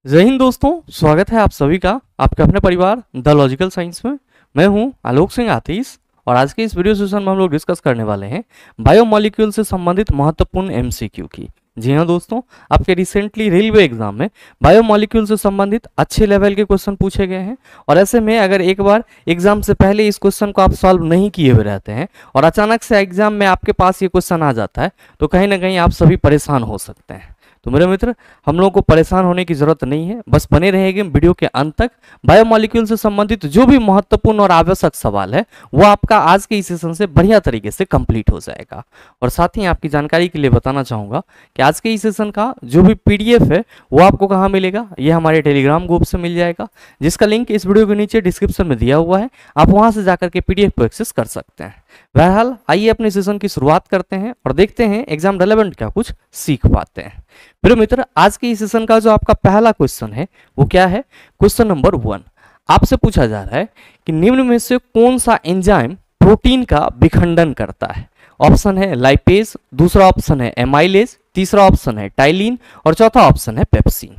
जय हिंद दोस्तों, स्वागत है आप सभी का आपके अपने परिवार द लॉजिकल साइंस में। मैं हूं आलोक सिंह आतिश और आज के इस वीडियो सेशन में हम लोग डिस्कस करने वाले हैं बायोमॉलिक्यूल से संबंधित महत्वपूर्ण एमसीक्यू की। जी हां दोस्तों, आपके रिसेंटली रेलवे एग्जाम में बायोमॉलिक्यूल से संबंधित अच्छे लेवल के क्वेश्चन पूछे गए हैं और ऐसे में अगर एक बार एग्जाम से पहले इस क्वेश्चन को आप सॉल्व नहीं किए हुए रहते हैं और अचानक से एग्जाम में आपके पास ये क्वेश्चन आ जाता है तो कहीं ना कहीं आप सभी परेशान हो सकते हैं। तो मेरे मित्र, हम लोगों को परेशान होने की जरूरत नहीं है, बस बने रहेंगे वीडियो के अंत तक। बायोमॉलिक्यूल से संबंधित जो भी महत्वपूर्ण और आवश्यक सवाल है वो आपका आज के इस सेशन से बढ़िया तरीके से कंप्लीट हो जाएगा। और साथ ही आपकी जानकारी के लिए बताना चाहूंगा कि आज के इस सेशन का जो भी पीडीएफ है वो आपको कहाँ मिलेगा, ये हमारे टेलीग्राम ग्रुप से मिल जाएगा, जिसका लिंक इस वीडियो के नीचे डिस्क्रिप्शन में दिया हुआ है। आप वहां से जाकर के पीडीएफ को एक्सेस कर सकते हैं। बहरहाल आइए अपने सेशन की शुरुआत करते हैं और देखते हैं एग्जाम रेलेवेंट क्या कुछ सीख पाते हैं। मेरे मित्र, आज के इस सेशन का जो आपका पहला क्वेश्चन है वो क्या है? क्वेश्चन नंबर 1 आपसे पूछा जा रहा है कि निम्न में से कौन सा एंजाइम प्रोटीन का विखंडन करता है? ऑप्शन है लाइपेज, दूसरा ऑप्शन है एमाइलेज, तीसरा ऑप्शन है टाइलिन और चौथा ऑप्शन है पेप्सिन।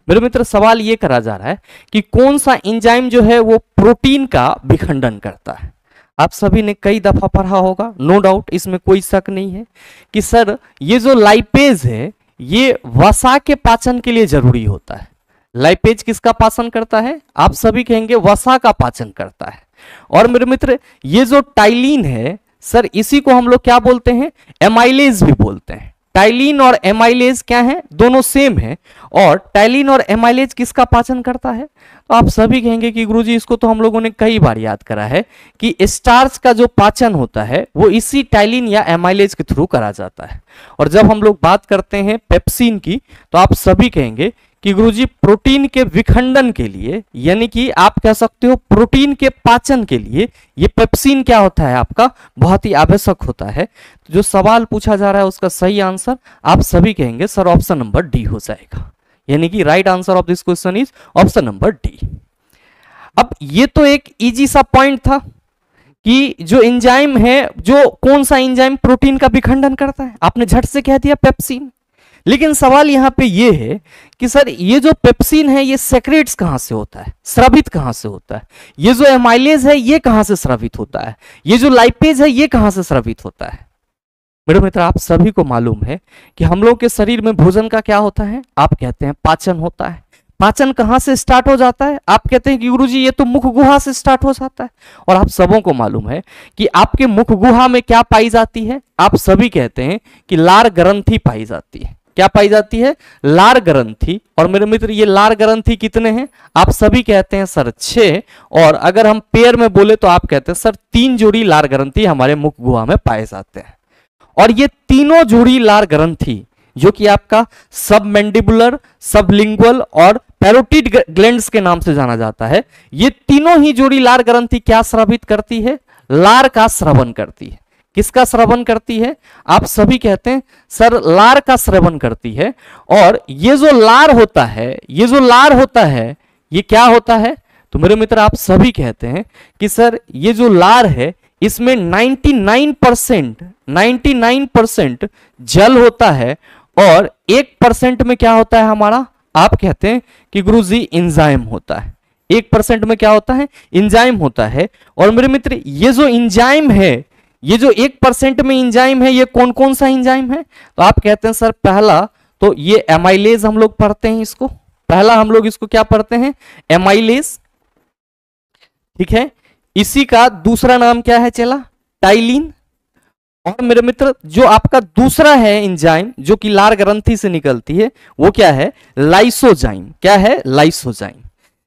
मेरे मित्र, सवाल ये करा जा रहा है कि कौन सा एंजाइम जो है वो प्रोटीन का विखंडन करता है। आप सभी ने कई दफा पढ़ा होगा, नो डाउट, इसमें कोई शक नहीं है कि सर ये जो लाइपेज है ये वसा के पाचन के लिए जरूरी होता है। लाइपेज किसका पाचन करता है? आप सभी कहेंगे वसा का पाचन करता है। और मेरे मित्र, ये जो टाइलिन है सर, इसी को हम लोग क्या बोलते हैं? एमाइलेज भी बोलते हैं। टाइलिन और एमाइलेज क्या है? दोनों सेम है। और टाइलिन और एमाइलेज किसका पाचन करता है? तो आप सभी कहेंगे कि गुरुजी इसको तो हम लोगों ने कई बार याद करा है कि स्टार्च का जो पाचन होता है वो इसी टाइलिन या एमाइलेज के थ्रू करा जाता है। और जब हम लोग बात करते हैं पेप्सिन की तो आप सभी कहेंगे कि गुरुजी प्रोटीन के विखंडन के लिए, यानी कि आप कह सकते हो प्रोटीन के पाचन के लिए ये पेप्सिन क्या होता है आपका? बहुत ही आवश्यक होता है। तो जो सवाल पूछा जा रहा है उसका सही आंसर आप सभी कहेंगे सर ऑप्शन नंबर डी हो जाएगा, यानी कि right answer of this question is option number D. अब ये तो एक इजी सा पॉइंट था कि जो एंजाइम है, जो कौन सा एंजाइम प्रोटीन का विखंडन करता है, आपने झट से कह दिया पेप्सिन। लेकिन सवाल यहां पे ये है कि सर ये जो पेप्सिन है ये सेक्रेट्स कहां से होता है, स्रावित कहां से होता है? ये जो एमाइलेज है ये कहां से स्रावित होता है? ये जो लाइपेज है ये कहां से स्रावित होता है? मेरे मित्र, आप सभी को मालूम है कि हम लोग के शरीर में भोजन का क्या होता है? आप कहते हैं पाचन होता है। पाचन कहां से स्टार्ट हो जाता है? आप कहते हैं कि गुरुजी ये तो मुख गुहा से स्टार्ट हो जाता है। और आप सबों को मालूम है कि आपके मुख गुहा में क्या पाई जाती है? आप सभी कहते हैं कि लार ग्रंथि पाई जाती है। क्या पाई जाती है? लार ग्रंथि। और मेरे मित्र, ये लार ग्रंथि कितने हैं? आप सभी कहते हैं सर 6, और अगर हम पेयर में बोले तो आप कहते हैं सर 3 जोड़ी लार ग्रंथि हमारे मुख गुहा में पाए जाते हैं। और ये तीनों जोड़ी लार ग्रंथि जो कि आपका सब मैंडिबुलर, सबलिंगुअल और पैरोटिड ग्लैंड्स के नाम से जाना जाता है, ये तीनों ही जोड़ी लार ग्रंथि क्या स्रावित करती है? लार का स्रवन करती है। किसका श्रवण करती है? आप सभी कहते हैं सर लार का श्रवण करती है। और ये जो लार होता है, ये जो लार होता है ये क्या होता है? तो मेरे मित्र, आप सभी कहते हैं कि सर ये जो लार है इसमें 99% जल होता है और 1% में क्या होता है हमारा? आप कहते हैं कि गुरुजी एंजाइम होता है। 1% में क्या होता है? एंजाइम होता है। और मेरे मित्र, ये जो एंजाइम है, ये जो 1% में एंजाइम है ये कौन कौन सा एंजाइम है? तो आप कहते हैं सर पहला तो ये एमाइलेज हम लोग पढ़ते हैं, इसको पहला हम लोग इसको क्या पढ़ते हैं? एमाइलेज, ठीक है। इसी का दूसरा नाम क्या है चला? टाइलिन। और मेरे मित्र, जो आपका दूसरा है एंजाइम जो कि लार ग्रंथि से निकलती है वो क्या है? लाइसोजाइम। क्या है? लाइसोजाइम।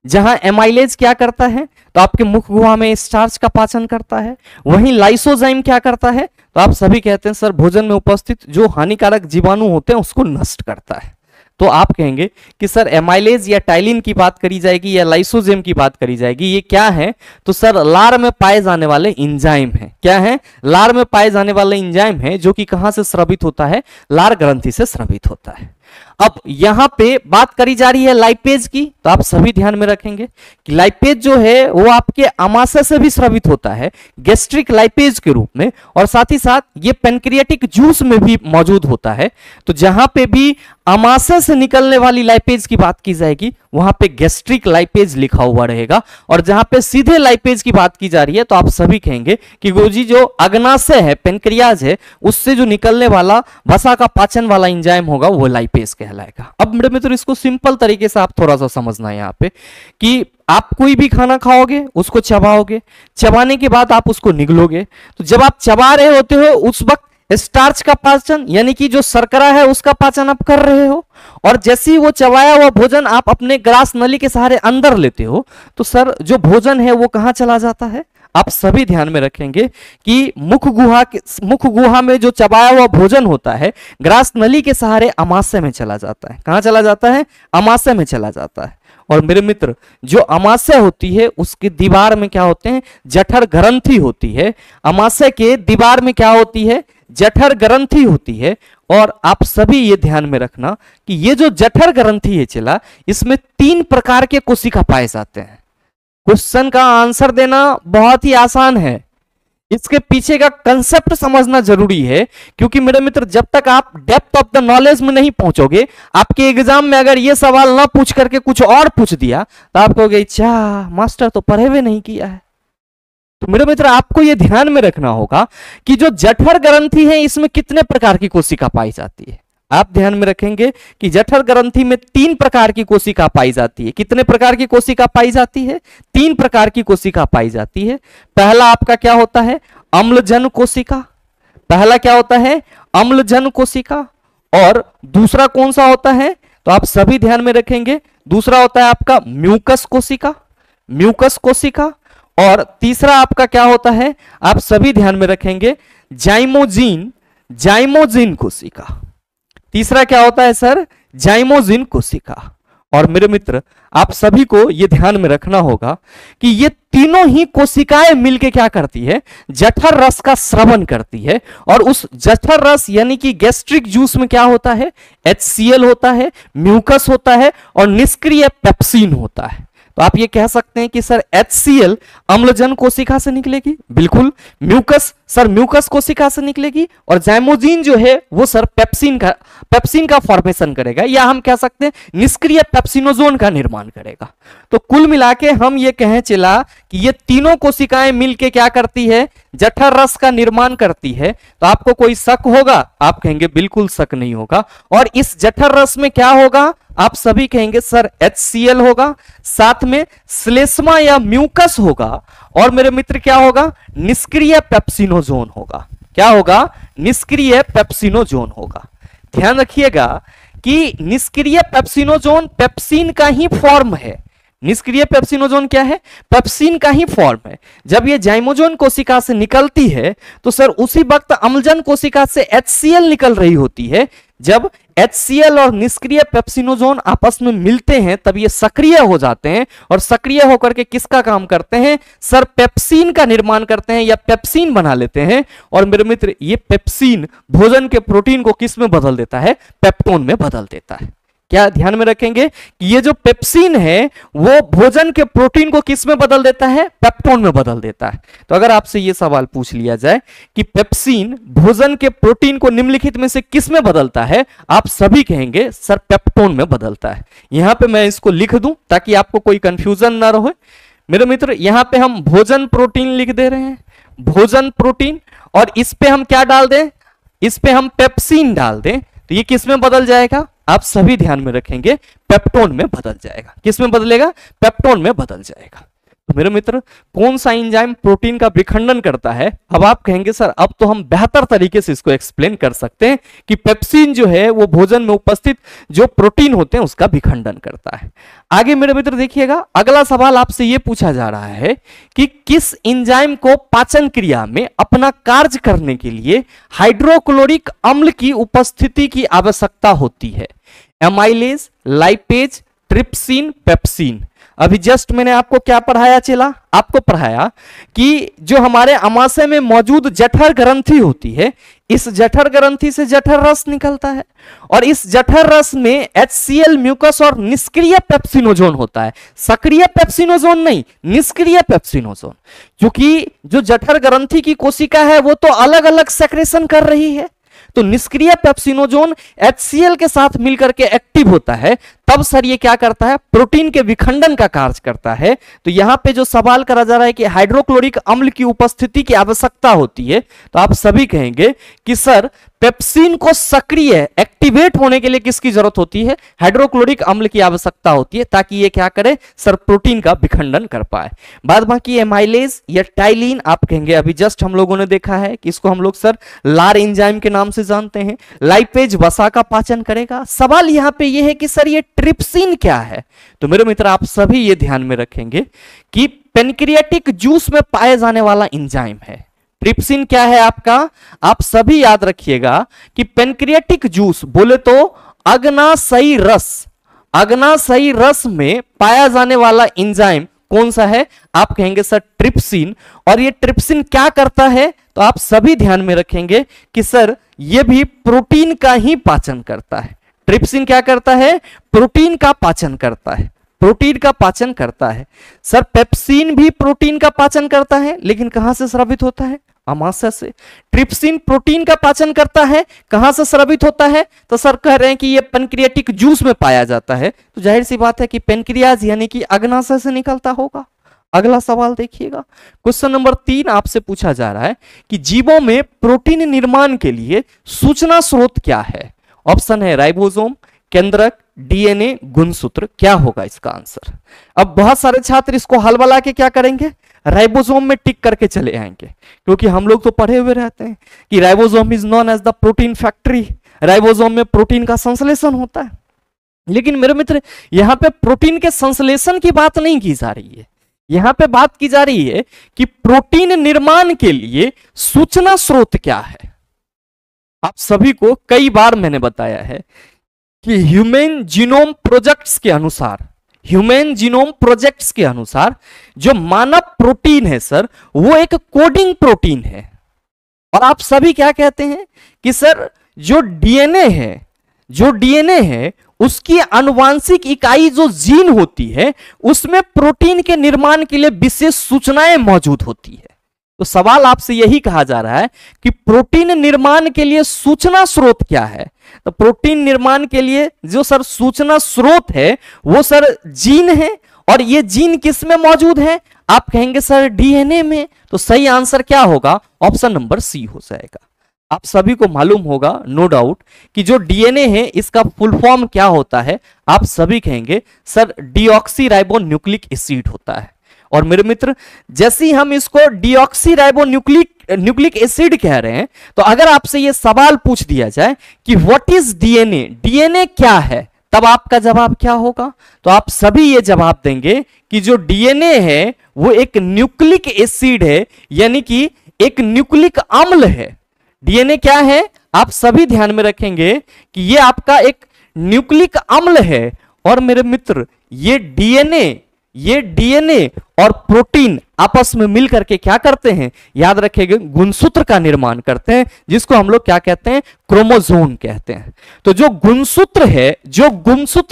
जहां एमाइलेज क्या करता है? तो आपके मुख गुहा में स्टार्च का पाचन करता है। वहीं लाइसोजाइम क्या करता है? तो आप सभी कहते हैं सर भोजन में उपस्थित जो हानिकारक जीवाणु होते हैं उसको नष्ट करता है। तो आप कहेंगे कि सर एमाइलेज या टाइलिन की बात करी जाएगी या लाइसोजाइम की बात करी जाएगी, ये क्या है? तो सर लार में पाए जाने वाले एंजाइम है। क्या है? लार में पाए जाने वाले एंजाइम है जो कि कहां से स्रावित होता है? लार ग्रंथि से स्रावित होता है। अब यहां पे बात करी जा रही है लाइपेज की, तो आप सभी ध्यान में रखेंगे कि लाइपेज जो है वो आपके आमाशय से भी स्रावित होता है गैस्ट्रिक लाइपेज के रूप में, और साथ ही साथ ये पेनक्रियाटिक जूस में भी मौजूद होता है। तो जहां पे भी आमाशय से निकलने वाली लाइपेज की बात की जाएगी वहां पे गैस्ट्रिक लाइपेज लिखा हुआ रहेगा, और जहां पे सीधे लाइपेज की बात की जा रही है तो आप सभी कहेंगे कि गुरुजी जो अग्नाशय है, पेनक्रियाज है, उससे जो निकलने वाला वसा का पाचन वाला एंजाइम होगा वो लाइपेज कहलाएगा। अब मेरे मित्र इसको सिंपल तरीके से आप थोड़ा सा समझना है यहाँ पे कि आप कोई भी खाना खाओगे, उसको चबाओगे, चबाने के बाद आप उसको निगलोगे, तो जब आप चबा रहे होते हो उस वक्त स्टार्च का पाचन यानी कि जो शर्करा है उसका पाचन आप कर रहे हो, और जैसे ही वो चबाया हुआ भोजन आप अपने ग्रास नली के सहारे अंदर लेते हो तो सर जो भोजन है वो कहां चला जाता है? आप सभी ध्यान में रखेंगे कि मुख गुहा में जो चबाया हुआ भोजन होता है ग्रास नली के सहारे अमाशय में चला जाता है। कहां चला जाता है? अमाशय में चला जाता है। और मेरे मित्र जो अमाशय होती है उसकी दीवार में क्या होते हैं? जठर ग्रंथि होती है। अमाशय के दीवार में क्या होती है? जठर ग्रंथि होती है। और आप सभी ये ध्यान में रखना कि ये जो जठर ग्रंथि है चला, इसमें 3 प्रकार के कोशिका पाए जाते हैं। क्वेश्चन का आंसर देना बहुत ही आसान है, इसके पीछे का कंसेप्ट समझना जरूरी है, क्योंकि मेरे मित्र जब तक आप डेप्थ ऑफ द नॉलेज में नहीं पहुंचोगे, आपके एग्जाम में अगर ये सवाल ना पूछ करके कुछ और पूछ दिया तो आप कहोगे अच्छा मास्टर तो पढ़े हुए नहीं किया है। तो मेरे मित्र आपको यह ध्यान में रखना होगा कि जो जठर ग्रंथि है इसमें कितने प्रकार की कोशिका पाई जाती है। आप ध्यान में रखेंगे कि जठर ग्रंथि में 3 प्रकार की कोशिका पाई जाती है। कितने प्रकार की कोशिका पाई जाती है? 3 प्रकार की कोशिका पाई जाती है। पहला आपका क्या होता है? अम्लजन कोशिका। पहला क्या होता है? अम्लजन कोशिका। और दूसरा कौन सा होता है? तो आप सभी ध्यान में रखेंगे, दूसरा होता है आपका म्यूकस कोशिका, म्यूकस कोशिका। और तीसरा आपका क्या होता है? आप सभी ध्यान में रखेंगे, जाइमोजिन, जाइमोजिन कोशिका। तीसरा क्या होता है सर? जाइमोजिन कोशिका। और मेरे मित्र आप सभी को यह ध्यान में रखना होगा कि ये तीनों ही कोशिकाएं मिलके क्या करती है? जठर रस का स्रवण करती है। और उस जठर रस यानी कि गैस्ट्रिक जूस में क्या होता है? HCl होता है, म्यूकस होता है और निष्क्रिय पेप्सिन होता है। तो आप ये कह सकते हैं कि सर HCl अम्लजन कोशिका से निकलेगी, बिल्कुल। म्यूकस सर म्यूकस कोशिका से निकलेगी, और जाइमोजिन जो है वो सर पेप्सिन का फॉर्मेशन करेगा, या हम कह सकते हैं निष्क्रिय पेप्सिनोजोन का निर्माण करेगा। तो कुल मिलाके हम ये कहें चला कि ये तीनों कोशिकाएं मिलके क्या करती है? जठर रस का निर्माण करती है। तो आपको कोई शक होगा? आप कहेंगे बिल्कुल शक नहीं होगा। और इस जठर रस में क्या होगा? आप सभी कहेंगे सर HCl होगा, साथ में श्लेष्मा या म्यूकस होगा, और मेरे मित्र क्या होगा? निष्क्रिय पेप्सिनोजोन होगा। क्या होगा? निष्क्रिय पेप्सिनोजोन होगा। ध्यान रखिएगा कि निष्क्रिय पेप्सिनोजोन पेप्सिन का ही फॉर्म है। निष्क्रिय पेप्सिनोजोन क्या है? पेप्सिन का ही फॉर्म है। जब ये जाइमोजोन कोशिका से निकलती है तो सर उसी वक्त अम्लजन कोशिका से HCl निकल रही होती है। जब HCl और निष्क्रिय पेप्सिनोजोन आपस में मिलते हैं तब ये सक्रिय हो जाते हैं, और सक्रिय होकर के किसका काम करते हैं? सर पेप्सिन का निर्माण करते हैं या पेप्सिन बना लेते हैं। और मेरे मित्र ये पेप्सिन भोजन के प्रोटीन को किस में बदल देता है? पेप्टोन में बदल देता है। क्या ध्यान में रखेंगे कि ये जो पेप्सिन है वो भोजन के प्रोटीन को किस में बदल देता है? पेप्टोन में बदल देता है। तो अगर आपसे ये सवाल पूछ लिया जाए कि पेप्सिन भोजन के प्रोटीन को निम्नलिखित में से किस में बदलता है, आप सभी कहेंगे सर पेप्टोन में बदलता है। यहां पे मैं इसको लिख दूं ताकि आपको कोई कंफ्यूजन ना रहे। मेरे मित्र यहां पे हम भोजन प्रोटीन लिख दे रहे हैं, भोजन प्रोटीन, और इस पे हम क्या डाल दें? इस पे हम पेप्सिन डाल दें, तो ये किस में बदल जाएगा? आप सभी ध्यान में रखेंगे, पेप्टोन में बदल जाएगा। किस में बदलेगा? पेप्टोन में बदल जाएगा। तो मेरे मित्र कौन सा एंजाइम प्रोटीन का विखंडन करता है? अब आप कहेंगे सर अब तो हम बेहतर तरीके से इसको एक्सप्लेन कर सकते हैं कि पेप्सिन जो है वो भोजन में उपस्थित जो प्रोटीन होते हैं उसका विखंडन करता है। आगे मेरे मित्र देखिएगा, अगला सवाल आपसे ये पूछा जा रहा है कि किस एंजाइम को पाचन क्रिया में अपना कार्य करने के लिए हाइड्रोक्लोरिक अम्ल की उपस्थिति की आवश्यकता होती है? Amylase, lipase, trypsin, pepsin. अभी जस्ट मैंने आपको क्या पढ़ाया चला? आपको पढ़ाया कि जो हमारे अमाशय में मौजूद जठर ग्रंथि होती है, इस जठर ग्रंथि से जठर रस निकलता है, और इस जठर रस में HCl, म्यूकस और निष्क्रिय पेप्सिनोजोन होता है। सक्रिय पेप्सिनोजोन नहीं, निष्क्रिय पेप्सिनोजोन। क्योंकि जो जठर ग्रंथि की कोशिका है वो तो अलग अलग सेक्रेशन कर रही है, तो निष्क्रिय पेप्सिनोजोन HCl के साथ मिलकर के एक्टिव होता है, तब सर ये क्या करता है, प्रोटीन के विखंडन का कार्य करता है। तो यहां पे जो सवाल करा जा रहा है कि हाइड्रोक्लोरिक अम्ल की उपस्थिति की आवश्यकता होती है, तो आप सभी कहेंगे कि सर पेप्सिन को सक्रिय एक्टिवेट होने के लिए किसकी जरूरत होती है, हाइड्रोक्लोरिक अम्ल की आवश्यकता होती है, ताकि ये क्या करे सर, प्रोटीन का विखंडन कर पाए। बाद बाकी एमाइलेज या टाइलिन आप कहेंगे, अभी जस्ट हम लोगों ने देखा है कि इसको हम लोग सर लार एंजाइम के नाम से जानते हैं। लाइपेज वसा का पाचन करेगा। सवाल यहां पे ये है कि सर ये ट्रिप्सिन क्या है, तो मेरे मित्र आप सभी ये ध्यान में रखेंगे कि पेनक्रियाटिक जूस में पाए जाने वाला एंजाइम है। ट्रिप्सिन क्या है आपका, आप सभी याद रखिएगा कि पेनक्रियाटिक जूस बोले तो अग्नाशयी रस, अग्नाशयी रस में पाया जाने वाला एंजाइम कौन सा है, आप कहेंगे सर ट्रिप्सिन। और ये ट्रिप्सिन क्या करता है, तो आप सभी ध्यान में रखेंगे कि सर ये भी प्रोटीन का ही पाचन करता है। ट्रिप्सिन क्या करता है, प्रोटीन का पाचन करता है, प्रोटीन का पाचन करता है। सर पेप्सिन भी प्रोटीन का पाचन करता है, लेकिन कहां से स्रावित होता है, अमाशय से। ट्रिप्सिन प्रोटीन का पाचन करता है, कहां से स्रावित होता है, तो सर कह रहे हैं कि ये पेनक्रियाटिक जूस में पाया जाता है, तो जाहिर सी बात है कि पेनक्रियाज यानी कि अग्नाशय से निकलता होगा। अगला सवाल देखिएगा, क्वेश्चन नंबर 3 आपसे पूछा जा रहा है कि जीवों में प्रोटीन निर्माण के लिए सूचना स्रोत क्या है। ऑप्शन है राइबोसोम, केंद्रक, डीएनए, गुणसूत्र। क्या होगा इसका आंसर। अब बहुत सारे छात्र इसको हलबला के क्या करेंगे, राइबोसोम में टिक करके चले आएंगे, क्योंकि हम लोग तो पढ़े हुए रहते हैं कि ribosome is known as the protein factory, ribosome में प्रोटीन का संश्लेषण होता है। लेकिन मेरे मित्र यहां पे प्रोटीन के संश्लेषण की बात नहीं की जा रही है, यहां पे बात की जा रही है कि प्रोटीन निर्माण के लिए सूचना स्रोत क्या है। आप सभी को कई बार मैंने बताया है कि ह्यूमन जीनोम प्रोजेक्ट्स के अनुसार, ह्यूमन जीनोम प्रोजेक्ट्स के अनुसार जो मानव प्रोटीन है सर, वो एक कोडिंग प्रोटीन है। और आप सभी क्या कहते हैं कि सर जो डीएनए है, जो डीएनए है उसकी आनुवांशिक इकाई जो जीन होती है, उसमें प्रोटीन के निर्माण के लिए विशेष सूचनाएं मौजूद होती है। तो सवाल आपसे यही कहा जा रहा है कि प्रोटीन निर्माण के लिए सूचना स्रोत क्या है। तो प्रोटीन निर्माण के लिए जो सर सूचना स्रोत है वो सर जीन है, और ये जीन किस में मौजूद है, आप कहेंगे सर डीएनए में। तो सही आंसर क्या होगा, ऑप्शन नंबर सी हो जाएगा। आप सभी को मालूम होगा नो डाउट कि जो डीएनए है इसका फुल फॉर्म क्या होता है, आप सभी कहेंगे सर डीऑक्सी राइबोन्यूक्लिक एसिड होता है। और मेरे मित्र जैसे ही हम इसको डीऑक्सी राइबोन्यूक्लिक एसिड कह रहे हैं, तो अगर आपसे ये सवाल पूछ दिया जाए कि व्हाट इज डीएनए, डीएनए क्या है, तब आपका जवाब क्या होगा। तो आप सभी ये जवाब देंगे कि जो डीएनए है वो एक न्यूक्लिक एसिड है, यानी कि एक न्यूक्लिक अम्ल है। डीएनए क्या है, आप सभी ध्यान में रखेंगे कि ये आपका एक न्यूक्लिक अम्ल है। और मेरे मित्र ये डीएनए और प्रोटीन आपस में मिलकर के क्या करते हैं, याद रखेंगे गुणसूत्र का निर्माण करते हैं, जिसको हम लोग क्या कहते हैं, क्रोमोसोम कहते हैं। तो जो गुणसूत्र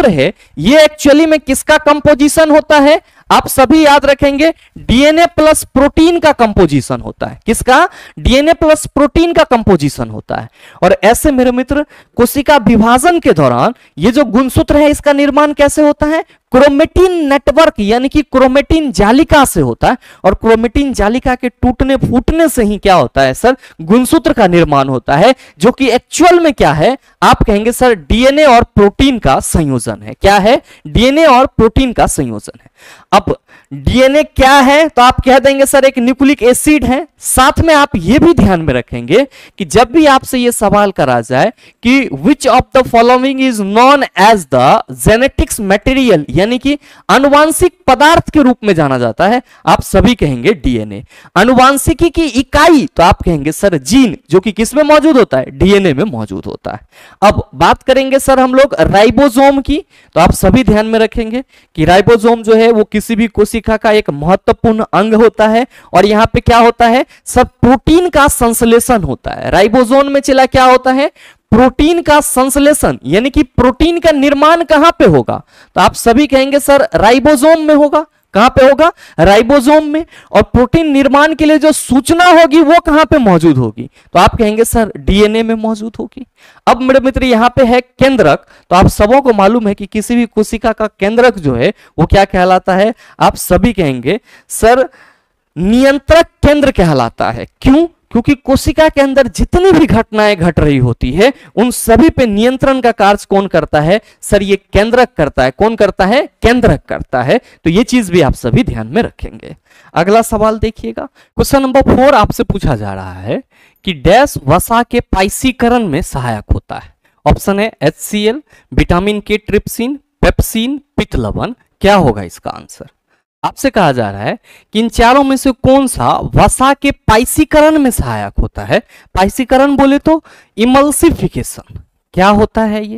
है ये एक्चुअली में किसका कंपोजिशन होता है, आप सभी याद रखेंगे डीएनए प्लस प्रोटीन का कंपोजिशन होता है। किसका, डीएनए प्लस प्रोटीन का कंपोजिशन होता है। और ऐसे मेरे मित्र कोशिका विभाजन के दौरान ये जो गुणसूत्र है इसका निर्माण कैसे होता है, क्रोमेटिन नेटवर्क यानी कि क्रोमेटिन जालिका से होता है। और क्रोमेटिन जालिका के टूटने फूटने से ही क्या होता है सर, गुणसूत्र का निर्माण होता है, जो कि एक्चुअल में क्या है, आप कहेंगे सर डीएनए और प्रोटीन का संयोजन है। क्या है, डीएनए और प्रोटीन का संयोजन है। अब डीएनए क्या है, तो आप कह देंगे सर एक न्यूक्लिक एसिड है। साथ में आप ये भी ध्यान में रखेंगे कि जब भी आपसे ये सवाल करा जाए कि which of the following is known as the genetics material, यानी कि आनुवांशिक पदार्थ के रूप में जाना जाता है, आप सभी कहेंगे डीएनए। आनुवांशिकी की इकाई, तो आप कहेंगे सर जीन, जो कि किस में मौजूद होता है, डीएनए में मौजूद होता है। अब बात करेंगे सर हम लोग राइबोसोम की, तो आप सभी ध्यान में रखेंगे कि राइबोसोम जो है वो किसी भी कोशिका का एक महत्वपूर्ण अंग होता है। और यहां पे क्या होता है, सब प्रोटीन का संश्लेषण होता है। राइबोसोम में चला क्या होता है, प्रोटीन का संश्लेषण, यानी कि प्रोटीन का निर्माण कहां पे होगा, तो आप सभी कहेंगे सर राइबोसोम में होगा। कहां पे होगा? राइबोसोम में। और प्रोटीन निर्माण के लिए जो सूचना होगी वो कहां पे मौजूद होगी? तो आप कहेंगे सर डीएनए में मौजूद होगी। अब मेरे मित्र यहां पे है केंद्रक, तो आप सबों को मालूम है कि किसी भी कोशिका का केंद्रक जो है वो क्या कहलाता है? आप सभी कहेंगे सर नियंत्रक केंद्र कहलाता है। क्यों? क्योंकि कोशिका के अंदर जितनी भी घटनाएं घट रही होती है उन सभी पे नियंत्रण का कार्य कौन करता है? सर ये केंद्रक करता है। कौन करता है? केंद्रक करता है। तो ये चीज भी आप सभी ध्यान में रखेंगे। अगला सवाल देखिएगा, क्वेश्चन नंबर 4 आपसे पूछा जा रहा है कि डैश वसा के पाइसीकरण में सहायक होता है। ऑप्शन है HCl, विटामिन के, ट्रिप्सिन, पेप्सिन, पित्त लवण। क्या होगा इसका आंसर? आपसे कहा जा रहा है कि इन चारों में से कौन सा वसा के पाइसीकरण में सहायक होता है। पाइसीकरण बोले तो इमल्सिफिकेशन। क्या होता है ये?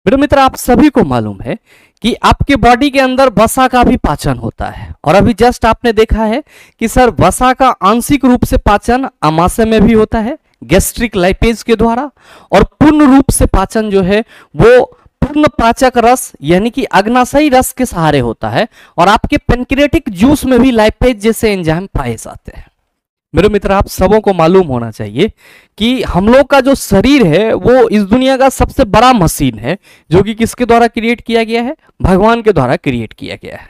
मेरे मित्र आप सभी को मालूम है कि आपके बॉडी के अंदर वसा का भी पाचन होता है, और अभी जस्ट आपने देखा है कि सर वसा का आंशिक रूप से पाचन आमाशय में भी होता है गैस्ट्रिक लाइपेज के द्वारा, और पूर्ण रूप से पाचन जो है वो पूर्ण पाचक रस यानी कि अग्नाशयी रस के सहारे होता है, और आपके पेनक्रियाटिक जूस में भी लाइपेज जैसे एंजाइम पाए जाते हैं। मेरे मित्र आप सबों को मालूम होना चाहिए कि हम लोग का जो शरीर है वो इस दुनिया का सबसे बड़ा मशीन है, जो कि किसके द्वारा क्रिएट किया गया है? भगवान के द्वारा क्रिएट किया गया है।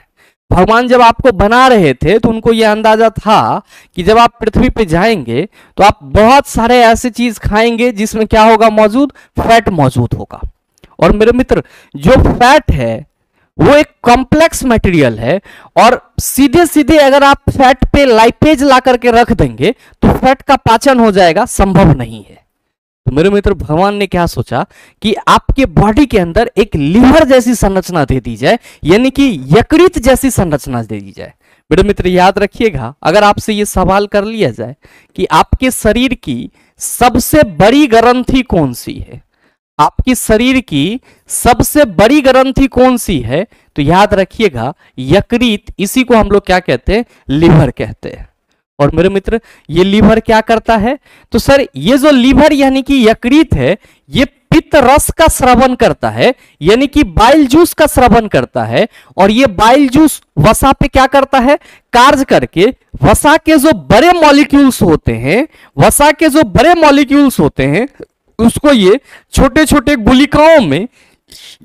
भगवान जब आपको बना रहे थे तो उनको यह अंदाजा था कि जब आप पृथ्वी पे जाएंगे तो आप बहुत सारे ऐसे चीज खाएंगे जिसमें क्या होगा मौजूद? फैट मौजूद होगा। और मेरे मित्र जो फैट है वो एक कॉम्प्लेक्स मटेरियल है, और सीधे सीधे अगर आप फैट पे लाइपेज ला करके रख देंगे तो फैट का पाचन हो जाएगा, संभव नहीं है। तो मेरे मित्र भगवान ने क्या सोचा कि आपके बॉडी के अंदर एक लीवर जैसी संरचना दे दी जाए, यानी कि यकृत जैसी संरचना दे दी जाए। मेरे मित्र याद रखिएगा, अगर आपसे ये सवाल कर लिया जाए कि आपके शरीर की सबसे बड़ी ग्रंथि कौन सी है, आपकी शरीर की सबसे बड़ी ग्रंथि कौन सी है, तो याद रखिएगा यकृत। इसी को हम लोग क्या कहते हैं? लीवर कहते हैं। और मेरे मित्र ये लीवर क्या करता है? तो सर ये जो लीवर यानी कि यकृत है ये पित्त रस का स्रवण करता है, यानी कि बाइल जूस का स्रवण करता है, और ये बाइल जूस वसा पे क्या करता है? कार्य करके वसा के जो बड़े मॉलिक्यूल्स होते हैं, वसा के जो बड़े मॉलिक्यूल्स होते हैं उसको ये छोटे छोटे गुलिकाओं में,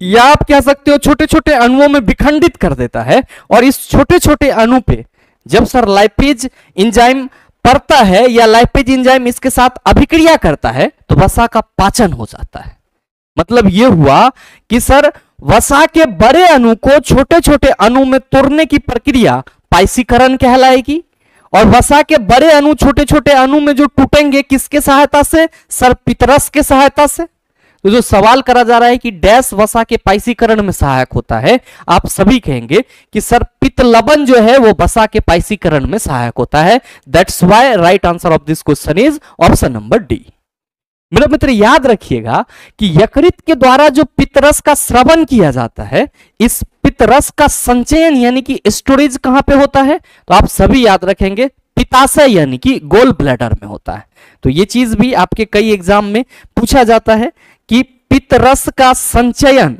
या आप कह सकते हो छोटे छोटे अणुओं में विखंडित कर देता है। और इस छोटे छोटे अणु पे जब सर लाइपेज एंजाइम पड़ता है या लाइपेज एंजाइम इसके साथ अभिक्रिया करता है तो वसा का पाचन हो जाता है। मतलब यह हुआ कि सर वसा के बड़े अणु को छोटे छोटे अणु में तोड़ने की प्रक्रिया पाइसीकरण कहलाएगी, और वसा के बड़े अणु छोटे छोटे अणु में जो टूटेंगे किसके सहायता से? सर पित्तरस के सहायता से। तो जो सवाल करा जा रहा है कि डैश वसा के पाइसीकरण में सहायक होता है, आप सभी कहेंगे कि सर पित्त लवण जो है वो वसा के पाइसीकरण में सहायक होता है। That's why right answer of this question is option number D. मेरे मित्र याद रखिएगा कि यकृत के द्वारा जो पित्तरस का स्रवण किया जाता है, इस पित्तरस का संचयन यानी कि स्टोरेज कहां पे होता है? तो आप सभी याद रखेंगे पित्ताशय यानी कि गोल ब्लैडर में होता है। तो ये चीज भी आपके कई एग्जाम में पूछा जाता है कि पित्तरस का संचयन,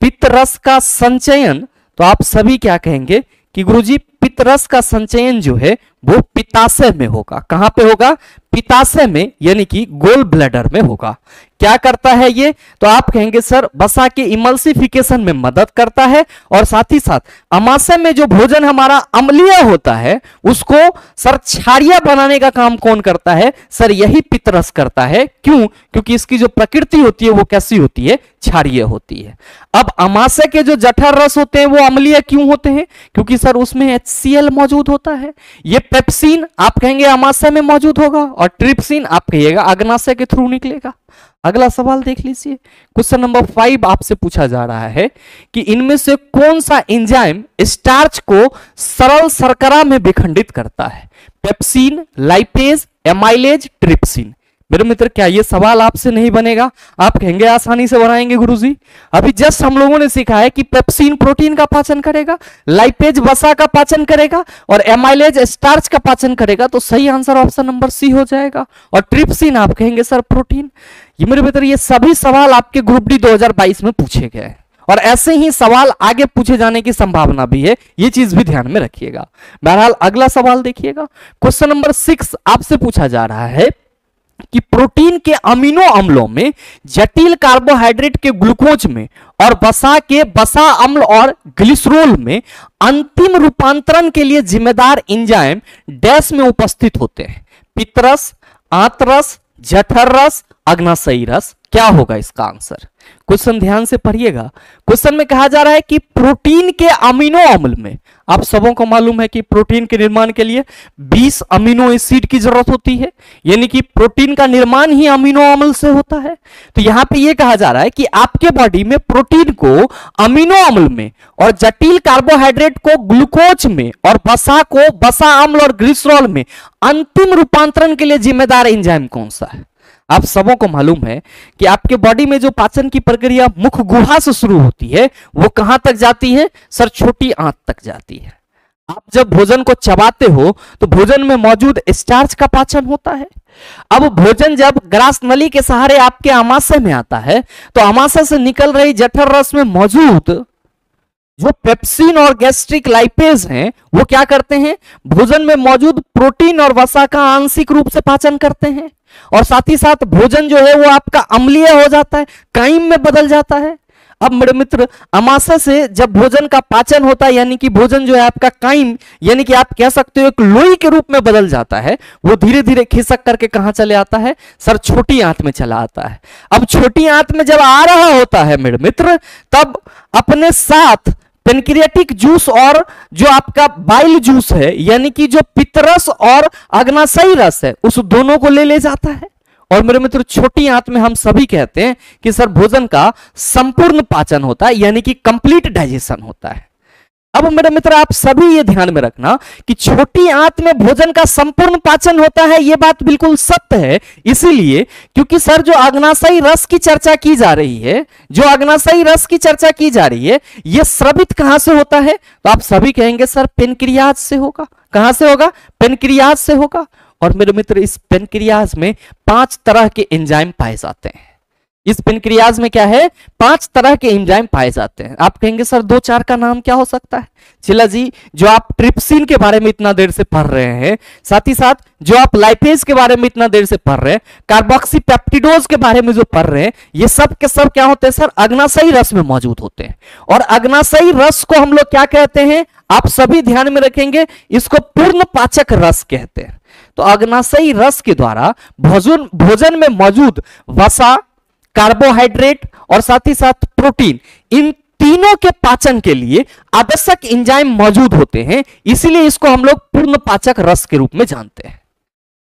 पित्तरस का संचयन। तो आप सभी क्या कहेंगे कि गुरुजी पित्तरस का संचयन जो है वो पित्ताशय में होगा। कहां पे होगा? पित्ताशय में, यानी कि गोल ब्लैडर में होगा। क्या करता है ये? तो आप कहेंगे सर वसा के इमल्सिफिकेशन में मदद करता है, और साथ ही साथ अमाशय में जो भोजन हमारा अम्लीय होता है उसको सर क्षारीय बनाने का काम कौन करता है? सर यही पित्तरस करता है। क्यों? क्योंकि इसकी जो प्रकृति होती है वो कैसी होती है? क्षारीय होती है। अब अमाशय के जो जठर रस होते हैं वो अम्लीय क्यों होते हैं? क्योंकि सर उसमें HCl मौजूद होता है। ये पेप्सिन आप कहेंगे अमाशय में मौजूद होगा, और ट्रिप्सिन आप कहिएगा अग्नाशय के थ्रू निकलेगा। अगला सवाल देख लीजिए, क्वेश्चन नंबर 5 आपसे पूछा जा रहा है कि इनमें से कौन सा एंजाइम स्टार्च को सरल शर्करा में विखंडित करता है? Pepsin, lipase, amylase, trypsin. मेरे मित्र क्या ये सवाल आपसे नहीं बनेगा? आप कहेंगे आसानी से बनाएंगे गुरुजी। अभी जस्ट हम लोगों ने सीखा है कि पेप्सिन प्रोटीन का पाचन करेगा, लाइपेज वसा का पाचन करेगा, और एमाइलेज स्टार्च का पाचन करेगा। तो सही आंसर ऑप्शन नंबर सी हो जाएगा। और ट्रिप्सिन आप कहेंगे सर प्रोटीन। ये मेरे मित्र ये सभी सवाल आपके ग्रुप डी 2022 में पूछे गए हैं। और ऐसे ही सवाल आगे पूछे जाने की संभावना भी है, ये चीज भी ध्यान में रखिएगा। बहरहाल अगला सवाल देखिएगा, क्वेश्चन नंबर 6 आपसे पूछा जा रहा है कि प्रोटीन के अमीनो अम्लों में जटिल कार्बोहाइड्रेट के ग्लूकोज में और वसा के वसा अम्ल और ग्लिसरॉल में अंतिम रूपांतरण के लिए जिम्मेदार एंजाइम डैश में उपस्थित होते हैं। पित्तरस, आंतरस, जठर रस, अग्नाशयी रस। क्या होगा इसका आंसर? क्वेश्चन ध्यान से पढ़िएगा। क्वेश्चन में कहा जा रहा है कि प्रोटीन के अमीनो अम्ल में, आप सबों को मालूम है कि प्रोटीन के निर्माण के लिए 20 अमीनो एसिड की जरूरत होती है, यानी कि प्रोटीन का निर्माण ही अमीनो अम्ल से होता है। तो यहां पे यह कहा जा रहा है कि आपके बॉडी में प्रोटीन को अमीनो अम्ल में और जटिल कार्बोहाइड्रेट को ग्लूकोज में और वसा को वसा अम्ल और ग्लिसरॉल में अंतिम रूपांतरण के लिए जिम्मेदार एंजाइम कौन सा है? आप सबों को मालूम है कि आपके बॉडी में जो पाचन की प्रक्रिया मुख गुहा से शुरू होती है वो कहां तक जाती है? सर, छोटी आंत तक जाती है। आप जब भोजन को चबाते हो तो भोजन में मौजूद स्टार्च का पाचन होता है। अब भोजन जब ग्रास नली के सहारे आपके आमाशय में आता है तो आमाशय से निकल रही जठर रस में मौजूद जो पेप्सिन और गैस्ट्रिक लाइपेज हैं वो क्या करते हैं? भोजन में मौजूद प्रोटीन और वसा का आंशिक रूप से पाचन करते हैं और साथ ही साथ भोजन जो है वो आपका अम्लीय हो जाता है, काइम में बदल जाता है। अब मेरे मित्र, आमाशय से जब भोजन का पाचन होता है यानी कि भोजन जो है आपका काइम, यानी कि आप कह सकते हो एक लोई के रूप में बदल जाता है, वो धीरे धीरे खिसक करके कहां चले आता है? सर, छोटी आंत में चला आता है। अब छोटी आंत में जब आ रहा होता है मेरे मित्र, तब अपने साथ पेनक्रियाटिक जूस और जो आपका बाइल जूस है यानी कि जो पित्तरस और अग्नाशयी रस है उस दोनों को ले जाता है। और मेरे मित्र, छोटी आंत में हम सभी कहते हैं कि सर भोजन का संपूर्ण पाचन होता है, यानी कि कंप्लीट डाइजेशन होता है। अब मेरे मित्र, आप सभी ये ध्यान में रखना कि छोटी आंत में भोजन का संपूर्ण पाचन होता है, ये बात बिल्कुल सत्य है। इसीलिए क्योंकि सर जो अग्नाशयी रस की चर्चा की जा रही है, जो अग्नाशयी रस की चर्चा की जा रही है, ये स्रावित कहां से होता है? तो आप सभी कहेंगे सर पेनक्रियाज से होगा। कहां से होगा? पेनक्रियाज से होगा। और मेरे मित्र, इस पेनक्रियाज में 5 तरह के एंजाइम पाए जाते हैं। इस पेनक्रियाज में क्या है? 5 तरह के एंजाइम पाए जाते हैं। आप कहेंगे सर 2-4 का नाम क्या हो सकता है? चिल्ला जी, जो आप ट्रिप्सिन के बारे में इतना देर से पढ़ रहे हैं, साथ ही साथ जो आप लाइपेज के बारे में इतना देर से पढ़ रहे हैं, कार्बोक्सीपेप्टिडोज के बारे में जो पढ़ रहे हैं, ये सब के सब क्या होते हैं सर? अग्नाशयी रस में मौजूद होते हैं। और अग्नाशयी रस को हम लोग क्या कहते हैं? आप सभी ध्यान में रखेंगे, इसको पूर्ण पाचक रस कहते हैं। तो अग्नाशयी रस के द्वारा भोजन में मौजूद वसा, कार्बोहाइड्रेट और साथ ही साथ प्रोटीन, इन तीनों के पाचन के लिए आवश्यक एंजाइम मौजूद होते हैं। इसीलिए इसको हम लोग पूर्ण पाचक रस के रूप में जानते हैं।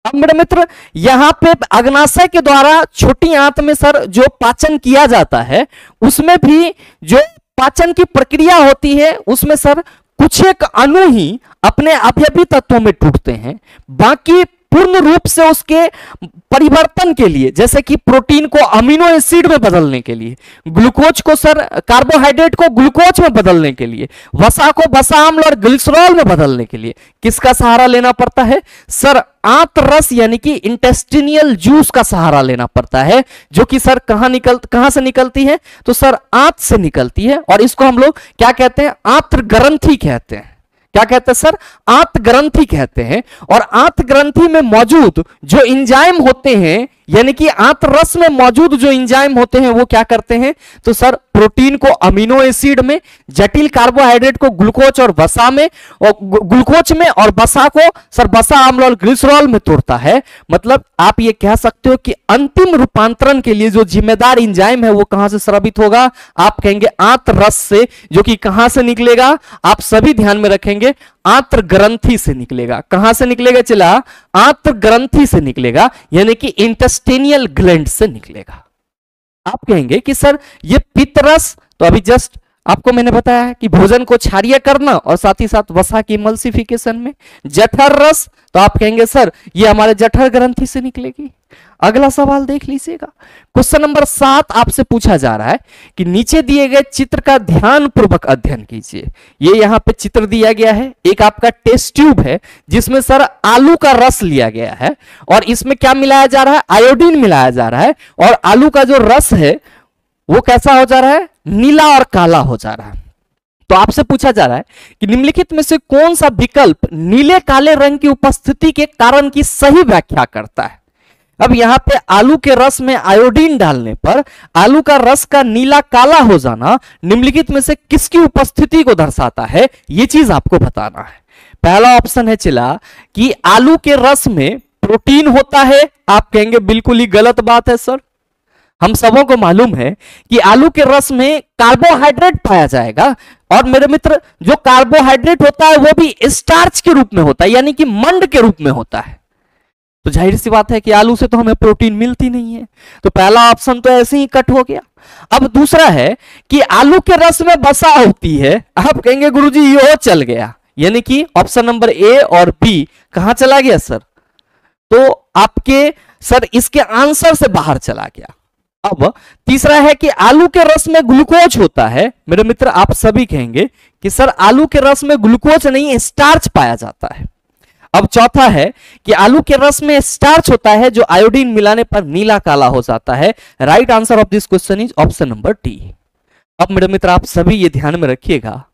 अब मेरे मित्र, यहां पे अग्नाशय के द्वारा छोटी आंत में सर जो पाचन किया जाता है उसमें भी जो पाचन की प्रक्रिया होती है उसमें सर कुछ एक अणु ही अपने अवयवी तत्वों में टूटते हैं, बाकी पूर्ण रूप से उसके परिवर्तन के लिए, जैसे कि प्रोटीन को अमीनो एसिड में बदलने के लिए, ग्लूकोज को सर कार्बोहाइड्रेट को ग्लूकोज में बदलने के लिए, वसा को वसा अम्ल और ग्लिसरॉल में बदलने के लिए किसका सहारा लेना पड़ता है? सर आंत रस यानी कि इंटेस्टिनियल जूस का सहारा लेना पड़ता है, जो कि सर कहां से निकलती है? तो सर आंत से निकलती है। और इसको हम लोग क्या कहते हैं? आंत्र ग्रंथि कहते हैं। क्या कहते हैं सर? आंत ग्रंथि कहते हैं। और आंत ग्रंथि में मौजूद जो एंजाइम होते हैं, यानी कि आंत रस में मौजूद जो एंजाइम होते हैं वो क्या करते हैं? तो सर प्रोटीन को अमीनो एसिड में, जटिल कार्बोहाइड्रेट को ग्लूकोज और वसा में, और ग्लूकोज में और वसा को सर वसा अम्ल और ग्लिसरॉल में तोड़ता है। मतलब आप ये कह सकते हो कि अंतिम रूपांतरण के लिए जो जिम्मेदार एंजाइम है वो कहां से स्रावित होगा? आप कहेंगे आंत रस से, जो कि कहां से निकलेगा? आप सभी ध्यान में रखेंगे, आंत्र ग्रंथि से निकलेगा। कहां से निकलेगा? चला, आंत्र ग्रंथि से निकलेगा, यानी कि इंटेस्टिनियल ग्लैंड से निकलेगा। आप कहेंगे कि सर ये पित्तरस, तो अभी जस्ट आपको मैंने बताया है कि भोजन को क्षारीय करना और साथ ही साथ वसा की इमल्सिफिकेशन में। जठर रस, तो आप कहेंगे सर ये हमारे जठर ग्रंथि से निकलेगी। अगला सवाल देख लीजिएगा, क्वेश्चन नंबर 7 आपसे पूछा जा रहा है कि नीचे दिए गए चित्र का ध्यान पूर्वक अध्ययन कीजिए। ये यहां पे चित्र दिया गया है, एक आपका टेस्ट ट्यूब है जिसमें सर आलू का रस लिया गया है और इसमें क्या मिलाया जा रहा है? आयोडीन मिलाया जा रहा है। और आलू का जो रस है वो कैसा हो जा रहा है? नीला और काला हो जा रहा है। तो आपसे पूछा जा रहा है कि निम्नलिखित में से कौन सा विकल्प नीले काले रंग की उपस्थिति के कारण की सही व्याख्या करता है। अब यहां पे आलू के रस में आयोडीन डालने पर आलू का रस का नीला काला हो जाना निम्नलिखित में से किसकी उपस्थिति को दर्शाता है, यह चीज आपको बताना है। पहला ऑप्शन है चला कि आलू के रस में प्रोटीन होता है। आप कहेंगे बिल्कुल ही गलत बात है सर, हम सबों को मालूम है कि आलू के रस में कार्बोहाइड्रेट पाया जाएगा, और मेरे मित्र जो कार्बोहाइड्रेट होता है वो भी स्टार्च के रूप में होता है, यानी कि मंड के रूप में होता है। तो जाहिर सी बात है कि आलू से तो हमें प्रोटीन मिलती नहीं है, तो पहला ऑप्शन तो ऐसे ही कट हो गया। अब दूसरा है कि आलू के रस में वसा होती है। आप कहेंगे गुरुजी ये चल गया, यानी कि ऑप्शन नंबर ए और बी कहां चला गया सर, तो आपके सर इसके आंसर से बाहर चला गया। अब तीसरा है कि आलू के रस में ग्लूकोज होता है। मेरे मित्र आप सभी कहेंगे कि सर आलू के रस में ग्लूकोज नहीं स्टार्च पाया जाता है। अब चौथा है कि आलू के रस में स्टार्च होता है जो आयोडीन मिलाने पर नीला काला हो जाता है। Right answer of this question is option number D. अब मेरे मित्र आप सभी ये ध्यान में रखिएगा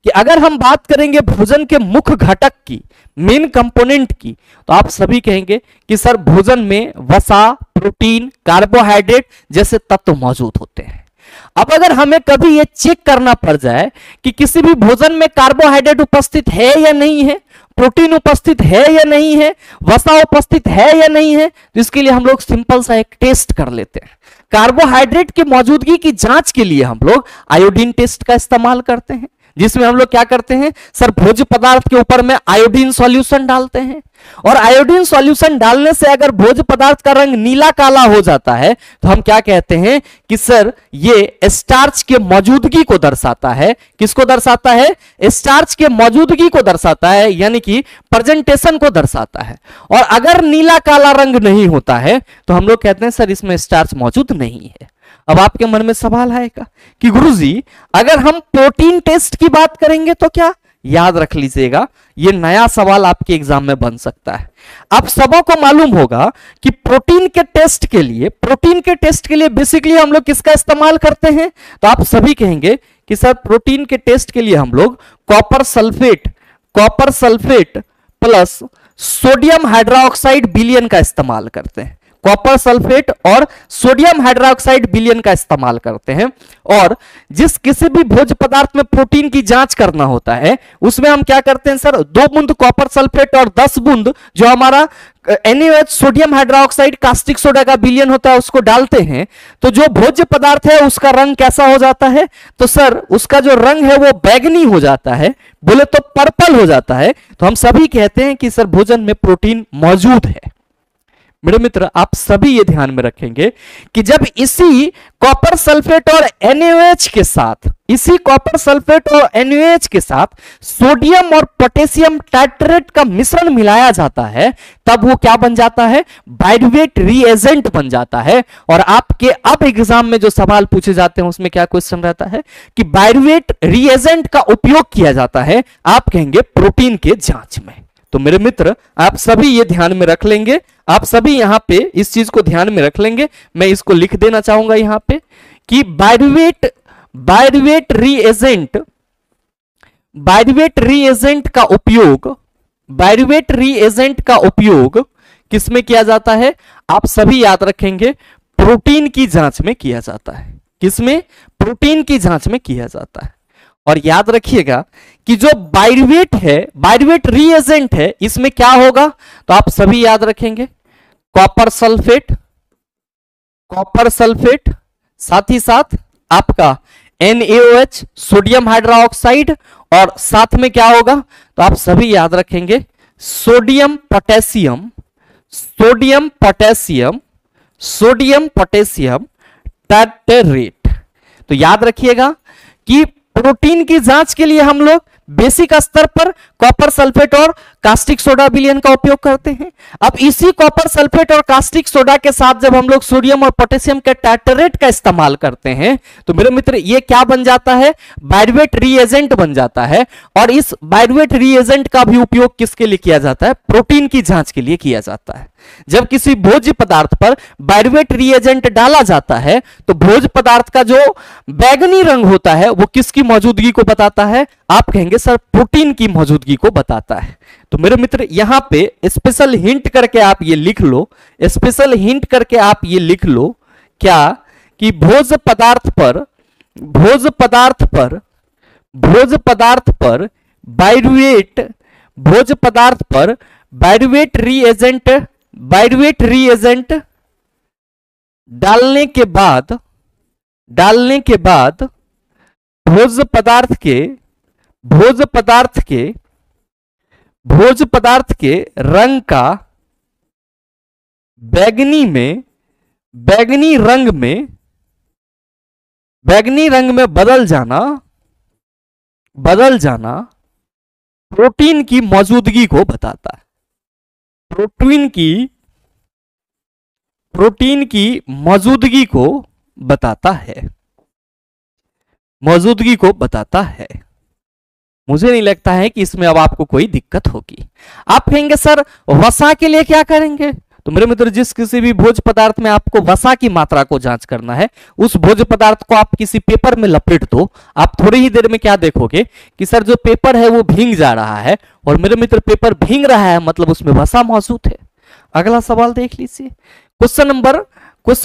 कि अगर हम बात करेंगे भोजन के मुख्य घटक की, मेन कंपोनेंट की, तो आप सभी कहेंगे कि सर भोजन में वसा, प्रोटीन, कार्बोहाइड्रेट जैसे तत्व मौजूद होते हैं। अब अगर हमें कभी यह चेक करना पड़ जाए कि किसी भी भोजन में कार्बोहाइड्रेट उपस्थित है या नहीं है, प्रोटीन उपस्थित है या नहीं है, वसा उपस्थित है या नहीं है, तो इसके लिए हम लोग सिंपल सा एक टेस्ट कर लेते हैं। कार्बोहाइड्रेट की मौजूदगी की जांच के लिए हम लोग आयोडीन टेस्ट का इस्तेमाल करते हैं, जिसमें हम लोग क्या करते हैं सर, भोज्य पदार्थ के ऊपर में आयोडीन सॉल्यूशन डालते हैं, और आयोडीन सॉल्यूशन डालने से अगर भोज्य पदार्थ का रंग नीला काला हो जाता है तो हम क्या कहते हैं कि सर ये स्टार्च के मौजूदगी को दर्शाता है। किसको दर्शाता है? स्टार्च के मौजूदगी को दर्शाता है, यानी कि प्रेजेंटेशन को दर्शाता है। और अगर नीला काला रंग नहीं होता है तो हम लोग कहते हैं सर इसमें स्टार्च मौजूद नहीं है। अब आपके मन में सवाल आएगा कि गुरुजी अगर हम प्रोटीन टेस्ट की बात करेंगे तो क्या? याद रख लीजिएगा, यह नया सवाल आपके एग्जाम में बन सकता है। आप सबों को मालूम होगा कि प्रोटीन के टेस्ट के लिए बेसिकली हम लोग किसका इस्तेमाल करते हैं, तो आप सभी कहेंगे कि सर प्रोटीन के टेस्ट के लिए हम लोग copper sulphate plus sodium hydroxide विलयन का इस्तेमाल करते हैं। कॉपर सल्फेट और सोडियम हाइड्रोक्साइड विलयन का इस्तेमाल करते हैं। और जिस किसी भी भोज्य पदार्थ में प्रोटीन की जांच करना होता है उसमें हम क्या करते हैं सर, 2 बूंद कॉपर सल्फेट और 10 बूंद जो हमारा NaOH sodium hydroxide caustic soda का विलयन होता है उसको डालते हैं। तो जो भोज्य पदार्थ है उसका रंग कैसा हो जाता है, तो सर उसका जो रंग है वो बैगनी हो जाता है, बोले तो पर्पल हो जाता है। तो हम सभी कहते हैं कि सर भोजन में प्रोटीन मौजूद है। मेरे मित्र आप सभी ये ध्यान में रखेंगे कि जब इसी कॉपर सल्फेट और NaOH के साथ सोडियम और पोटेशियम टाइट्रेट का मिश्रण मिलाया जाता है तब वो क्या बन जाता है, बाइरुवेट रिएजेंट बन जाता है। और आपके अब एग्जाम में जो सवाल पूछे जाते हैं उसमें क्या क्वेश्चन रहता है कि बाइरुवेट रिएजेंट का उपयोग किया जाता है, आप कहेंगे प्रोटीन के जांच में। तो मेरे मित्र आप सभी ये ध्यान में रख लेंगे, आप सभी यहां पे इस चीज को ध्यान में रख लेंगे। मैं इसको लिख देना चाहूंगा यहां पे कि बाइरुवेट रिएजेंट का उपयोग किसमें किया जाता है, आप सभी याद रखेंगे प्रोटीन की जांच में किया जाता है। किसमें? प्रोटीन की जांच में किया जाता है। और याद रखिएगा कि जो बाइरुवेट रिएजेंट है इसमें क्या होगा, तो आप सभी याद रखेंगे कॉपर सल्फेट साथ ही साथ आपका NaOH सोडियम हाइड्रोक्साइड, और साथ में क्या होगा, तो आप सभी याद रखेंगे सोडियम पोटेशियम टाइट्रेट। तो याद रखिएगा कि प्रोटीन की जांच के लिए हम लोग बेसिक स्तर पर कॉपर सल्फेट और कास्टिक सोडा विलयन का उपयोग करते हैं। अब इसी कॉपर सल्फेट और कास्टिक सोडा के साथ जब हम लोग सोडियम और पोटेशियम के टार्टरेट का इस्तेमाल करते हैं तो मेरे मित्र ये क्या बन जाता है, बायरुवेट रिएजेंट बन जाता है। और इस बायरुवेट रिएजेंट का भी उपयोग किसके लिए किया जाता है, प्रोटीन की जांच के लिए किया जाता है। जब किसी भोज्य पदार्थ पर बायरुवेट रिएजेंट डाला जाता है तो भोज्य पदार्थ का जो बैंगनी रंग होता है वो किसकी मौजूदगी को बताता है, आप कहेंगे सर प्रोटीन की मौजूदगी को बताता है। तो मेरे मित्र यहां पे स्पेशल हिंट करके आप ये लिख लो, स्पेशल हिंट करके आप ये लिख लो क्या, कि भोज्य पदार्थ पर बायरुवेट रिएजेंट डालने के बाद भोज्य पदार्थ के रंग का बैंगनी रंग में बदल जाना प्रोटीन की मौजूदगी को बताता है। प्रोटीन की मौजूदगी को बताता है। मुझे नहीं लगता है कि इसमें अब आपको कोई दिक्कत होगी। आप कहेंगे सर वसा के लिए क्या करेंगे, तो मेरे मित्र जिस किसी भी भोज्य पदार्थ में आपको वसा की मात्रा को जांच करना है, उस भोज्य पदार्थ को आप किसी पेपर में लपेट दो। आप थोड़ी ही देर में क्या देखोगे कि सर जो पेपर है वो भींग जा रहा है, और मेरे मित्र पेपर भींग रहा है मतलब उसमें वसा मौजूद है। अगला सवाल देख लीजिए, क्वेश्चन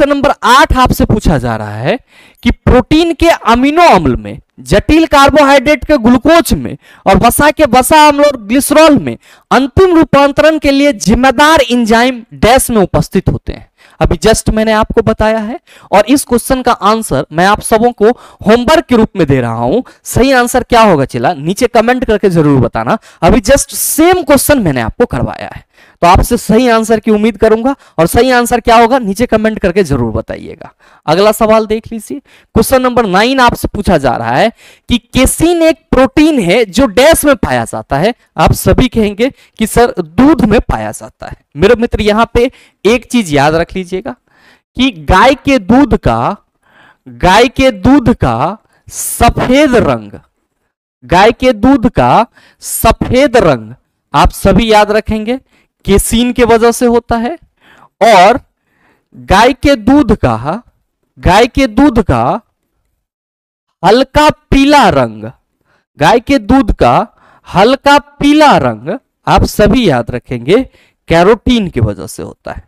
नंबर 8 आपसे पूछा जा रहा है कि प्रोटीन के अमीनो अम्ल में, जटिल कार्बोहाइड्रेट के ग्लूकोज में और वसा के वसा अम्ल और ग्लिसरॉल में अंतिम रूपांतरण के लिए जिम्मेदार एंजाइम डैश में उपस्थित होते हैं। अभी जस्ट मैंने आपको बताया है, और इस क्वेश्चन का आंसर मैं आप सबों को होमवर्क के रूप में दे रहा हूं। सही आंसर क्या होगा चला नीचे कमेंट करके जरूर बताना। अभी जस्ट सेम क्वेश्चन मैंने आपको करवाया है, तो आपसे सही आंसर की उम्मीद करूंगा, और सही आंसर क्या होगा नीचे कमेंट करके जरूर बताइएगा। अगला सवाल देख लीजिए, क्वेश्चन नंबर 9 आपसे पूछा जा रहा है कि केसिन एक प्रोटीन है जो डैश में पाया जाता है। आप सभी कहेंगे कि सर दूध में पाया जाता है। मेरे मित्र यहां पे एक चीज याद रख लीजिएगा कि गाय के दूध का सफेद रंग आप सभी याद रखेंगे केसीन के वजह से होता है, और गाय के दूध का हल्का पीला रंग आप सभी याद रखेंगे कैरोटीन की वजह से होता है।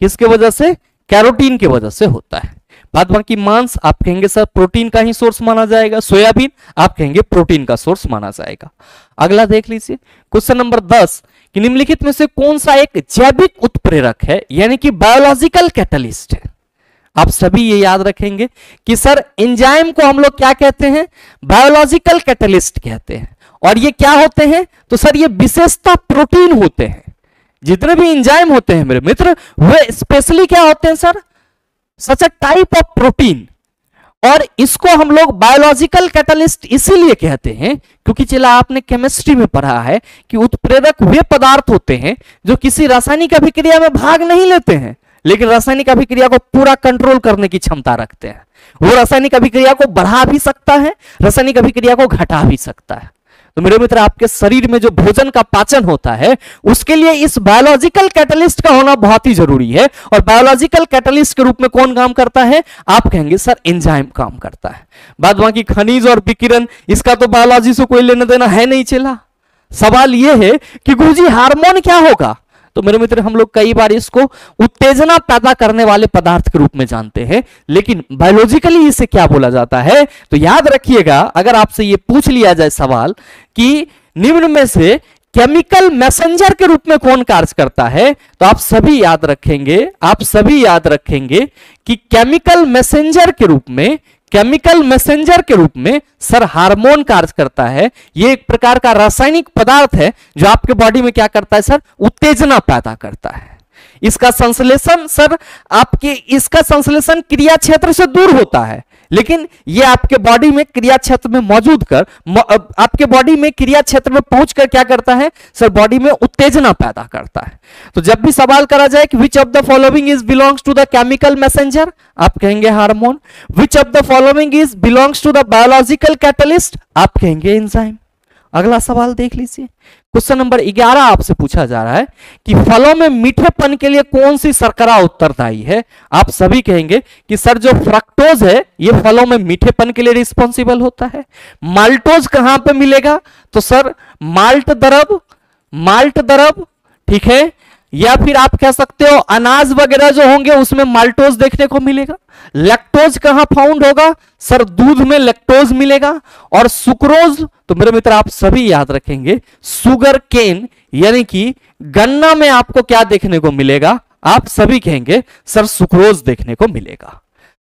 किसके वजह से, कैरोटीन की वजह से होता है। बाद बाकी मांस आप कहेंगे सर प्रोटीन का ही सोर्स माना जाएगा, सोयाबीन आप कहेंगे प्रोटीन का सोर्स माना जाएगा। अगला देख लीजिए, क्वेश्चन नंबर 10 कि निम्नलिखित में से कौन सा एक जैविक उत्प्रेरक है, यानी कि बायोलॉजिकल कैटलिस्ट है। आप सभी ये याद रखेंगे कि सर एंजाइम को हम लोग क्या कहते हैं, बायोलॉजिकल कैटलिस्ट कहते हैं। और ये क्या होते हैं, तो सर ये विशेषता प्रोटीन होते हैं। जितने भी एंजाइम होते हैं मेरे मित्र वे स्पेशली क्या होते हैं sir, such a type of protein. और इसको हम लोग बायोलॉजिकल कैटलिस्ट इसीलिए कहते हैं क्योंकि चला आपने केमिस्ट्री में पढ़ा है कि उत्प्रेरक वे पदार्थ होते हैं जो किसी रासायनिक अभिक्रिया में भाग नहीं लेते हैं, लेकिन रासायनिक अभिक्रिया को पूरा कंट्रोल करने की क्षमता रखते हैं। वो रासायनिक अभिक्रिया को बढ़ा भी सकता है, रासायनिक अभिक्रिया को घटा भी सकता है। तो मेरे मित्र आपके शरीर में जो भोजन का पाचन होता है उसके लिए इस बायोलॉजिकल कैटलिस्ट का होना बहुत ही जरूरी है। और बायोलॉजिकल कैटलिस्ट के रूप में कौन काम करता है, आप कहेंगे सर एंजाइम काम करता है। बाद बाकी खनिज और विकिरण इसका तो बायोलॉजी से कोई लेना देना है नहीं चला। सवाल यह है कि गुरुजी हार्मोन क्या होगा, तो मेरे मित्र हम लोग कई बार इसको उत्तेजना पैदा करने वाले पदार्थ के रूप में जानते हैं, लेकिन बायोलॉजिकली इसे क्या बोला जाता है। तो याद रखिएगा अगर आपसे ये पूछ लिया जाए सवाल कि निम्न में से केमिकल मैसेंजर के रूप में कौन कार्य करता है, तो आप सभी याद रखेंगे कि केमिकल मैसेंजर के रूप में सर हार्मोन कार्य करता है। यह एक प्रकार का रासायनिक पदार्थ है जो आपके बॉडी में क्या करता है सर, उत्तेजना पैदा करता है। इसका संश्लेषण क्रिया क्षेत्र से दूर होता है, लेकिन ये आपके बॉडी में क्रिया क्षेत्र में मौजूद कर आपके बॉडी में क्रिया क्षेत्र में पहुंचकर क्या करता है सर, बॉडी में उत्तेजना पैदा करता है। तो जब भी सवाल करा जाए कि which of the following is belongs to the chemical messenger, आप कहेंगे hormone. Which of the following is belongs to the biological catalyst, आप कहेंगे एंजाइम। अगला सवाल देख लीजिए, क्वेश्चन नंबर 11 आपसे पूछा जा रहा है कि फलों में मीठेपन के लिए कौन सी शर्करा उत्तरदायी है। आप सभी कहेंगे कि सर जो फ्रक्टोज है ये फलों में मीठेपन के लिए रिस्पॉन्सिबल होता है। माल्टोज कहां पे मिलेगा, तो सर माल्ट द्रव, ठीक है, या फिर आप कह सकते हो अनाज वगैरह जो होंगे उसमें माल्टोज देखने को मिलेगा। लैक्टोज कहां फाउंड होगा, सर दूध में लैक्टोज मिलेगा। और सुक्रोज, तो मेरे मित्र आप सभी याद रखेंगे सुगर केन यानी कि गन्ना में आपको क्या देखने को मिलेगा, आप सभी कहेंगे सर सुक्रोज देखने को मिलेगा।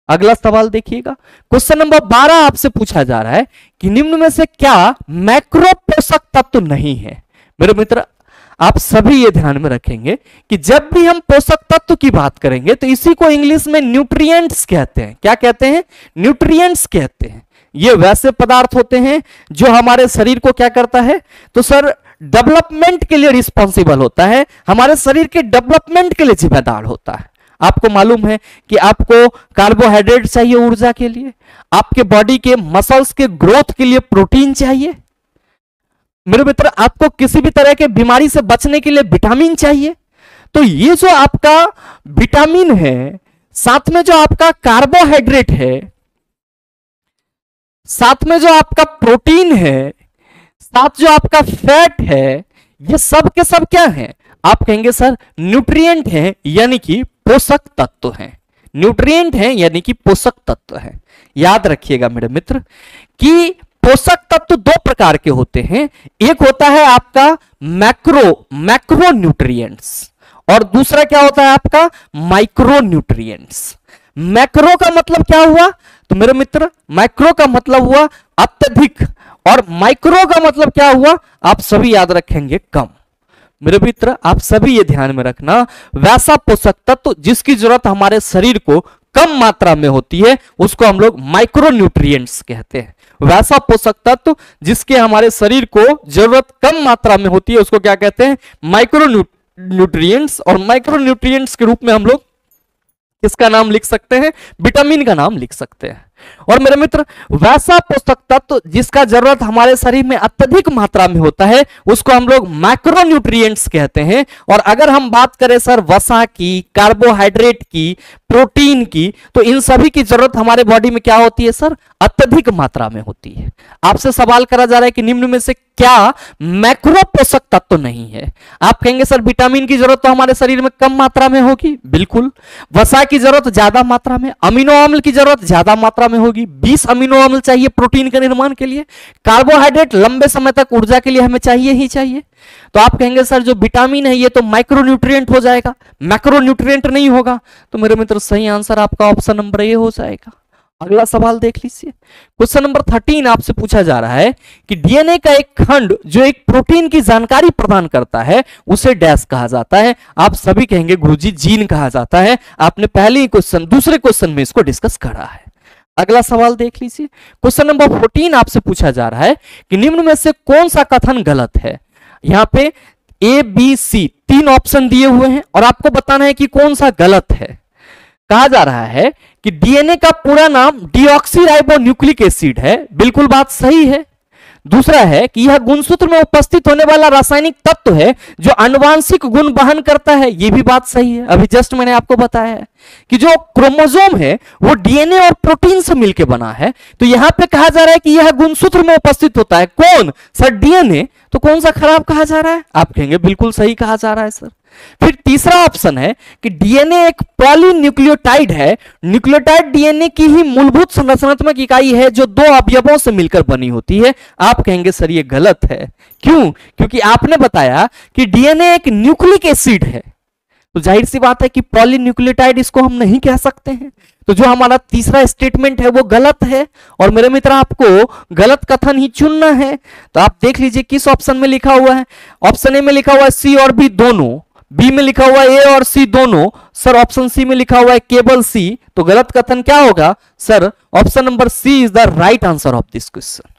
अगला सवाल देखिएगा, क्वेश्चन नंबर 12 आपसे पूछा जा रहा है कि निम्न में से क्या मैक्रो पोषक तत्व नहीं है। मेरे मित्र आप सभी ये ध्यान में रखेंगे कि जब भी हम पोषक तत्व की बात करेंगे तो इसी को इंग्लिश में न्यूट्रिएंट्स कहते हैं। क्या कहते हैं, न्यूट्रिएंट्स कहते हैं। ये वैसे पदार्थ होते हैं जो हमारे शरीर को क्या करता है, तो सर डेवलपमेंट के लिए रिस्पॉन्सिबल होता है, हमारे शरीर के डेवलपमेंट के लिए जिम्मेदार होता है। आपको मालूम है कि आपको कार्बोहाइड्रेट चाहिए ऊर्जा के लिए, आपके बॉडी के मसल्स के ग्रोथ के लिए प्रोटीन चाहिए। मेरे मित्र आपको किसी भी तरह के बीमारी से बचने के लिए विटामिन चाहिए। तो ये जो आपका विटामिन है, साथ में जो आपका कार्बोहाइड्रेट है, साथ में जो आपका प्रोटीन है, साथ जो आपका फैट है, ये सब के सब क्या है, आप कहेंगे सर न्यूट्रिएंट है यानी कि पोषक तत्व है। न्यूट्रिएंट है यानी कि पोषक तत्व है। याद रखिएगा मेरे मित्र कि पोषक तत्व दो प्रकार के होते हैं, एक होता है आपका मैक्रो न्यूट्रिएंट्स और दूसरा क्या होता है आपका माइक्रो न्यूट्रिएंट्स। मैक्रो का मतलब क्या हुआ, तो मेरे मित्र मैक्रो का मतलब हुआ अत्यधिक और माइक्रो का मतलब क्या हुआ, आप सभी याद रखेंगे कम। मेरे मित्र आप सभी ये ध्यान में रखना, वैसा पोषक तत्व जिसकी जरूरत हमारे शरीर को कम मात्रा में होती है उसको हम लोग माइक्रो न्यूट्रिएंट्स कहते हैं। वैसा पोषक तत्व जिसके हमारे शरीर को जरूरत कम मात्रा में होती है उसको क्या कहते हैं, माइक्रो न्यूट्रिएंट्स। और माइक्रो न्यूट्रिएंट्स के रूप में हम लोग किसका नाम लिख सकते हैं, विटामिन का नाम लिख सकते हैं। और मेरे मित्र वैसा पोषक तत्व जिसका जरूरत हमारे शरीर में अत्यधिक मात्रा में होता है उसको हम लोग मैक्रो न्यूट्रिएंट्स कहते हैं। और अगर हम बात करें सर वसा की, कार्बोहाइड्रेट की, प्रोटीन की, तो इन सभी की जरूरत हमारे बॉडी में क्या होती है सर, अत्यधिक मात्रा में होती है। आपसे सवाल करा जा रहा है कि निम्न में से क्या मैक्रो पोषक तत्व नहीं है। आप कहेंगे सर विटामिन की जरूरत तो हमारे शरीर में कम मात्रा में होगी, बिल्कुल। वसा की जरूरत ज्यादा मात्रा में, अमीनो अम्ल की जरूरत ज्यादा मात्रा में होगी, 20 अमीनो अम्ल चाहिए प्रोटीन के निर्माण के लिए। कार्बोहाइड्रेट लंबे समय तक ऊर्जा के लिए हमें चाहिए ही चाहिए। तो आप कहेंगे सर जो विटामिन है ये तो माइक्रो न्यूट्रिएंट हो जाएगा, मैक्रो न्यूट्रिएंट नहीं होगा। तो मेरे मित्र सही आंसर आपका ऑप्शन नंबर ए हो जाएगा। अगला सवाल देख लीजिए, क्वेश्चन नंबर 13 आपसे पूछा जा रहा है कि डीएनए का एक खंड जो एक प्रोटीन की जानकारी प्रदान करता है उसे डैश कहा जाता है। आप सभी कहेंगे गुरुजी जीन कहा जाता है। आपने पहले ही क्वेश्चन दूसरे क्वेश्चन में इसको डिस्कस करा है। अगला सवाल देख लीजिए, क्वेश्चन नंबर 14 आपसे पूछा जा रहा है कि निम्न में से कौन सा कथन गलत है। यहां पे ए बी सी 3 ऑप्शन दिए हुए हैं और आपको बताना है कि कौन सा गलत है। कहा जा रहा है कि डीएनए का पूरा नाम डीऑक्सीराइबोन्यूक्लिक एसिड है, बिल्कुल बात सही है। दूसरा है कि यह गुणसूत्र में उपस्थित होने वाला रासायनिक तत्व है जो आनुवांशिक गुण वहन करता है, यह भी बात सही है। अभी जस्ट मैंने आपको बताया है कि जो क्रोमोसोम है वो डीएनए और प्रोटीन से मिलकर बना है। तो यहां पे कहा जा रहा है कि यह गुणसूत्र में उपस्थित होता है, कौन सर, डीएनए। तो कौन सा खराब कहा जा रहा है, आप कहेंगे बिल्कुल सही कहा जा रहा है सर। फिर तीसरा ऑप्शन है कि डीएनए एक पॉलीन्यूक्लियोटाइड है। न्यूक्लियोटाइड डीएनए की ही मूलभूत संरचनात्मक इकाई है जो 2 अवयवों से मिलकर बनी होती है। आप कहेंगे सर ये गलत है, क्यों, क्योंकि आपने बताया कि डीएनए एक न्यूक्लिक एसिड है, तो जाहिर सी बात है कि पॉलीन्यूक्लियोटाइड इसको हम नहीं कह सकते हैं। तो जो हमारा तीसरा स्टेटमेंट है वो गलत है और मेरे मित्र आपको गलत कथन ही चुनना है। तो आप देख लीजिए किस ऑप्शन में लिखा हुआ है। ऑप्शन ए में लिखा हुआ है सी और बी दोनों, बी में लिखा हुआ है ए और सी दोनों, सर ऑप्शन सी में लिखा हुआ है केवल सी। तो गलत कथन क्या होगा sir? Option number C is the right answer of this question.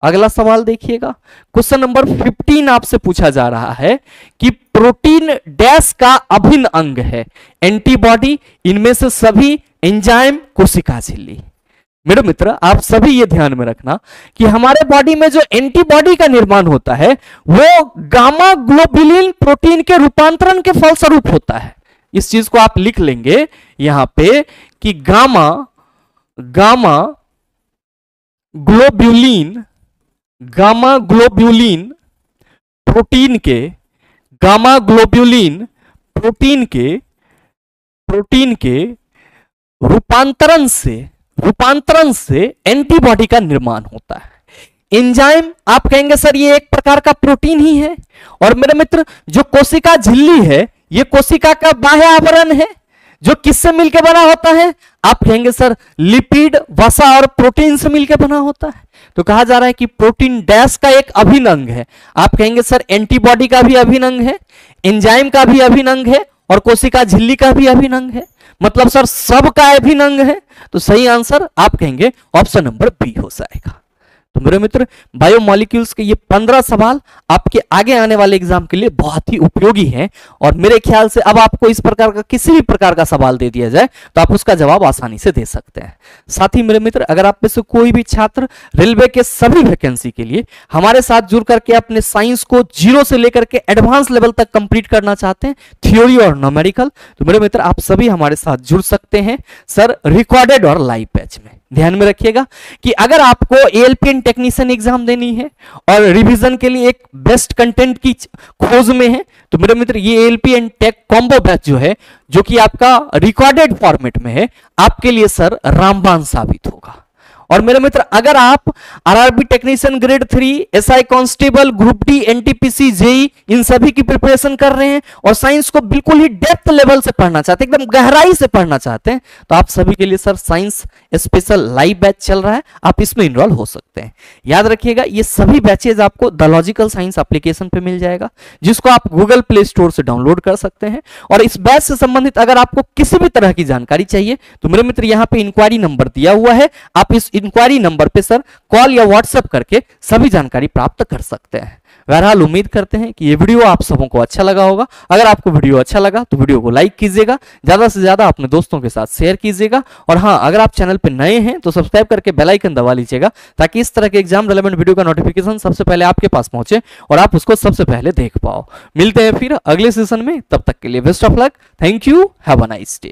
अगला सवाल देखिएगा, क्वेश्चन नंबर 15 आपसे पूछा जा रहा है कि प्रोटीन डैश का अभिन्न अंग है? एंटीबॉडी, इनमें से सभी, एंजाइम, कोशिका झिल्ली। मेरे मित्र आप सभी ये ध्यान में रखना कि हमारे बॉडी में जो एंटीबॉडी का निर्माण होता है वो गामा ग्लोबुलिन प्रोटीन के रूपांतरण के फलस्वरूप होता है। इस चीज को आप लिख लेंगे यहां पे कि गामा ग्लोब्यूलिन प्रोटीन के रूपांतरण से एंटीबॉडी का निर्माण होता है। एंजाइम आप कहेंगे सर ये एक प्रकार का प्रोटीन ही है। और मेरे मित्र जो कोशिका झिल्ली है ये कोशिका का बाह्य आवरण है जो किससे मिलकर बना होता है? आप कहेंगे सर लिपिड, वसा और प्रोटीन से मिलकर बना होता है। तो कहा जा रहा है कि प्रोटीन डैश का एक अभिन्न अंग है। आप कहेंगे सर एंटीबॉडी का भी अभिन्न अंग है, एंजाइम का भी अभिन्न अंग है और कोशिका झिल्ली का भी अभिन्न अंग है। मतलब सर सब का अभिन्न अंग है। तो सही आंसर आप कहेंगे ऑप्शन नंबर बी हो जाएगा। तो मेरे मित्र बायोमॉलिक्यूल्स के ये 15 सवाल आपके आगे आने वाले एग्जाम के लिए बहुत ही उपयोगी हैं और मेरे ख्याल से अब आपको इस प्रकार का किसी भी प्रकार का सवाल दे दिया जाए तो आप उसका जवाब आसानी से दे सकते हैं। साथ ही मेरे मित्र अगर आप में से कोई भी छात्र रेलवे के सभी वैकेंसी के लिए हमारे साथ जुड़ करके अपने साइंस को 0 से लेकर के एडवांस लेवल तक कंप्लीट करना चाहते हैं, थ्योरी और न्यूमेरिकल, तो मेरे मित्र आप सभी हमारे साथ जुड़ सकते हैं सर रिकॉर्डेड और लाइव बैच में। ध्यान में रखिएगा कि अगर आपको एएलपीएन टेक्नीशियन एग्जाम देनी है और रिवीजन के लिए एक बेस्ट कंटेंट की खोज में है तो मेरे मित्र ये एएलपीएन टेक कॉम्बो बैच जो है जो कि आपका रिकॉर्डेड फॉर्मेट में है आपके लिए सर रामबाण साबित होगा। और मेरे मित्र अगर आप RRB technician grade 3, SI constable, group D, NTPC, JE इन सभी की प्रिपरेशन कर रहे हैं और साइंस को बिल्कुल ही डेप्थ लेवल से पढ़ना चाहते हैं, एकदम गहराई से पढ़ना चाहते हैं तो आप सभी के लिए sir science special live batch चल रहा है, आप इसमें इनरोल हो सकते हैं। याद रखिएगा ये सभी बैचेज आपको द लॉजिकल साइंस एप्लीकेशन पे मिल जाएगा जिसको आप गूगल प्ले स्टोर से डाउनलोड कर सकते हैं। और इस बैच से संबंधित अगर आपको किसी भी तरह की जानकारी चाहिए तो मेरे मित्र यहाँ पे इंक्वायरी नंबर दिया हुआ है, आप इस इंक्वायरी नंबर पे सर कॉल या व्हाट्सएप करके सभी जानकारी प्राप्त कर सकते हैं। बहरहाल उम्मीद करते हैं कि ये वीडियो आप सबों को अच्छा लगा होगा। अगर आपको वीडियो अच्छा लगा तो वीडियो को लाइक कीजिएगा, ज्यादा से ज्यादा अपने दोस्तों के साथ शेयर कीजिएगा और हाँ अगर आप चैनल पे नए हैं तो सब्सक्राइब करके बेल आइकन दबा लीजिएगा ताकि इस तरह के एग्जाम रिलेवेंट वीडियो का नोटिफिकेशन सबसे पहले आपके पास पहुंचे और आप उसको सबसे पहले देख पाओ। मिलते हैं फिर अगले सेशन में, तब तक के लिए best of luck, thank you, have a nice day.